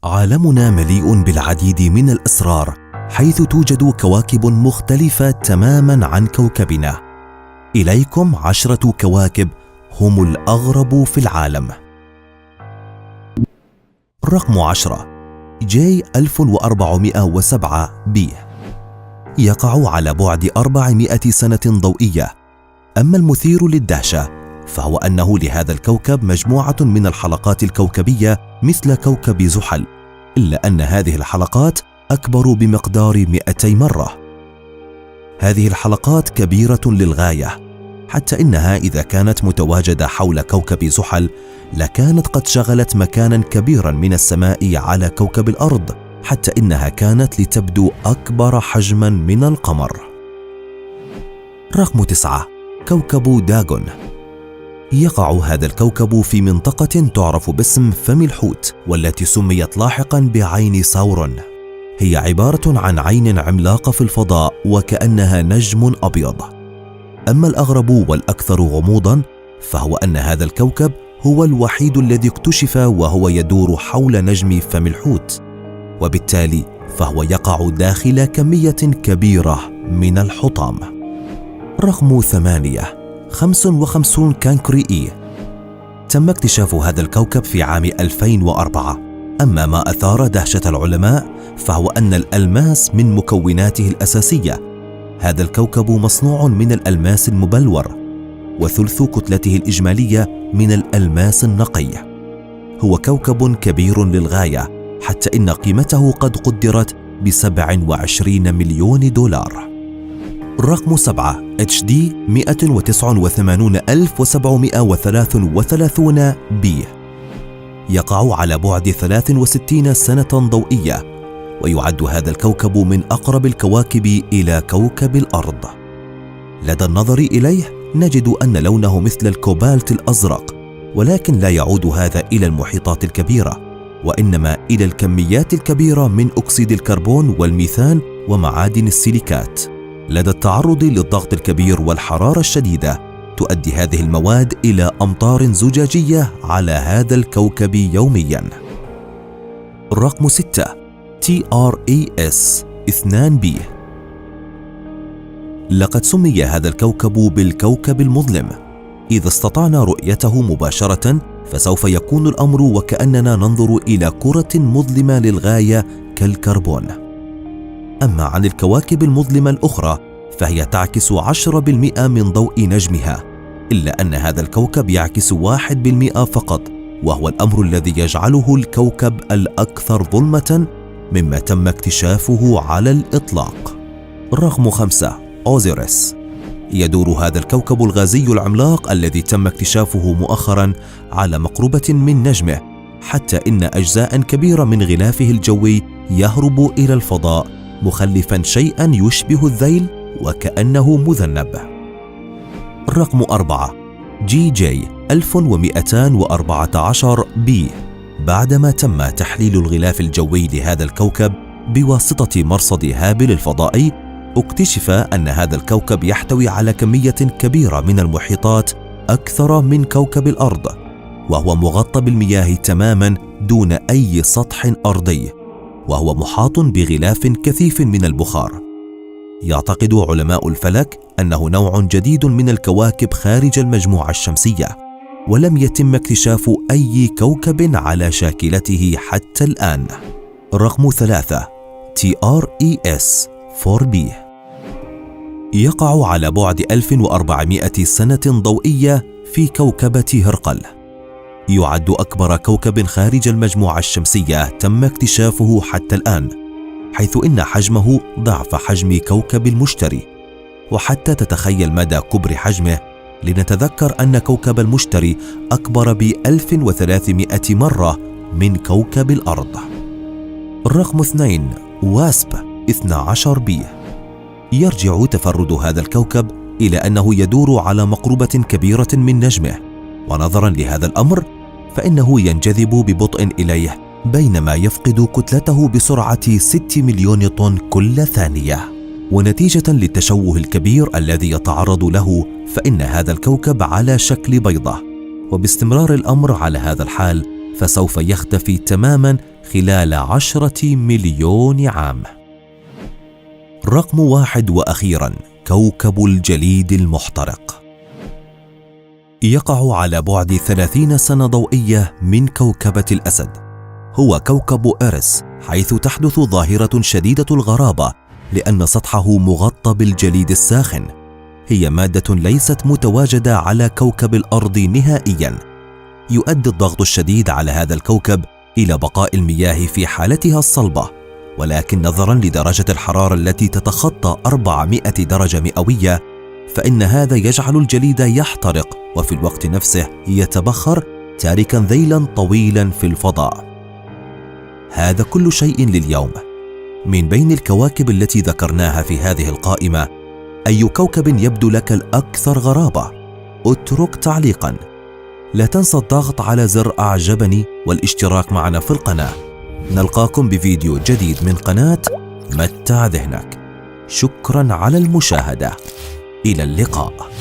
عالمنا مليء بالعديد من الأسرار، حيث توجد كواكب مختلفة تماماً عن كوكبنا. إليكم 10 كواكب هم الأغرب في العالم. رقم 10 جي 1407 بي، يقع على بعد 400 سنة ضوئية. أما المثير للدهشة فهو أنه لهذا الكوكب مجموعة من الحلقات الكوكبية مثل كوكب زحل، إلا أن هذه الحلقات أكبر بمقدار 200 مرة. هذه الحلقات كبيرة للغاية، حتى إنها إذا كانت متواجدة حول كوكب زحل لكانت قد شغلت مكانا كبيرا من السماء على كوكب الأرض، حتى إنها كانت لتبدو أكبر حجما من القمر. رقم 9 كوكب داغون، يقع هذا الكوكب في منطقة تعرف باسم فم الحوت، والتي سميت لاحقا بعين ساورون. هي عبارة عن عين عملاقة في الفضاء وكأنها نجم أبيض. أما الأغرب والأكثر غموضا فهو أن هذا الكوكب هو الوحيد الذي اكتشف وهو يدور حول نجم فم الحوت، وبالتالي فهو يقع داخل كمية كبيرة من الحطام. رقم 8 55 كانكري إي، تم اكتشاف هذا الكوكب في عام 2004. أما ما أثار دهشة العلماء فهو أن الألماس من مكوناته الأساسية. هذا الكوكب مصنوع من الألماس المبلور، وثلث كتلته الإجمالية من الألماس النقي. هو كوكب كبير للغاية، حتى إن قيمته قد قدرت ب27 مليون دولار. رقم 7 HD 189733 بي، يقع على بعد 63 سنة ضوئية، ويعد هذا الكوكب من أقرب الكواكب إلى كوكب الأرض. لدى النظر إليه نجد أن لونه مثل الكوبالت الأزرق، ولكن لا يعود هذا إلى المحيطات الكبيرة، وإنما إلى الكميات الكبيرة من أكسيد الكربون والميثان ومعادن السيليكات. لدى التعرض للضغط الكبير والحرارة الشديدة تؤدي هذه المواد إلى أمطار زجاجية على هذا الكوكب يوميا. رقم 6 TRAS 2b، لقد سمي هذا الكوكب بالكوكب المظلم. إذا استطعنا رؤيته مباشرة فسوف يكون الأمر وكأننا ننظر إلى كرة مظلمة للغاية كالكربون. أما عن الكواكب المظلمة الأخرى فهي تعكس 10% من ضوء نجمها، إلا أن هذا الكوكب يعكس 1% فقط، وهو الأمر الذي يجعله الكوكب الأكثر ظلمة مما تم اكتشافه على الإطلاق. رقم 5 أوزيريس، يدور هذا الكوكب الغازي العملاق الذي تم اكتشافه مؤخرا على مقربة من نجمه، حتى إن أجزاء كبيرة من غلافه الجوي يهرب إلى الفضاء مخلفا شيئا يشبه الذيل وكأنه مذنب. رقم 4 GJ 1214 بي، بعدما تم تحليل الغلاف الجوي لهذا الكوكب بواسطة مرصد هابل الفضائي، اكتشف أن هذا الكوكب يحتوي على كمية كبيرة من المحيطات أكثر من كوكب الأرض، وهو مغطى بالمياه تماما دون أي سطح أرضي، وهو محاط بغلاف كثيف من البخار. يعتقد علماء الفلك أنه نوع جديد من الكواكب خارج المجموعة الشمسية، ولم يتم اكتشاف أي كوكب على شاكلته حتى الآن. رقم 3 TRES 4b، يقع على بعد 1400 سنة ضوئية في كوكبة هرقل. يعد أكبر كوكب خارج المجموعة الشمسية تم اكتشافه حتى الآن، حيث إن حجمه ضعف حجم كوكب المشتري. وحتى تتخيل مدى كبر حجمه لنتذكر أن كوكب المشتري أكبر ب1300 مرة من كوكب الأرض. رقم 2 واسب 12 بي، يرجع تفرد هذا الكوكب إلى أنه يدور على مقربة كبيرة من نجمه، ونظرا لهذا الأمر فإنه ينجذب ببطء إليه، بينما يفقد كتلته بسرعة 6 مليون طن كل ثانية. ونتيجة للتشوه الكبير الذي يتعرض له فإن هذا الكوكب على شكل بيضة، وباستمرار الأمر على هذا الحال فسوف يختفي تماما خلال 10 مليون عام. رقم 1 وأخيرا، كوكب الجليد المحترق. يقع على بعد 30 سنة ضوئية من كوكبة الأسد. هو كوكب إيريس، حيث تحدث ظاهرة شديدة الغرابة لأن سطحه مغطى بالجليد الساخن. هي مادة ليست متواجدة على كوكب الأرض نهائياً. يؤدي الضغط الشديد على هذا الكوكب إلى بقاء المياه في حالتها الصلبة، ولكن نظراً لدرجة الحرارة التي تتخطى 400 درجة مئوية، فإن هذا يجعل الجليد يحترق وفي الوقت نفسه يتبخر، تاركاً ذيلاً طويلاً في الفضاء. هذا كل شيء لليوم. من بين الكواكب التي ذكرناها في هذه القائمة، أي كوكب يبدو لك الأكثر غرابة؟ اترك تعليقاً. لا تنسى الضغط على زر أعجبني والاشتراك معنا في القناة. نلقاكم بفيديو جديد من قناة متع ذهنك. شكراً على المشاهدة. إلى اللقاء.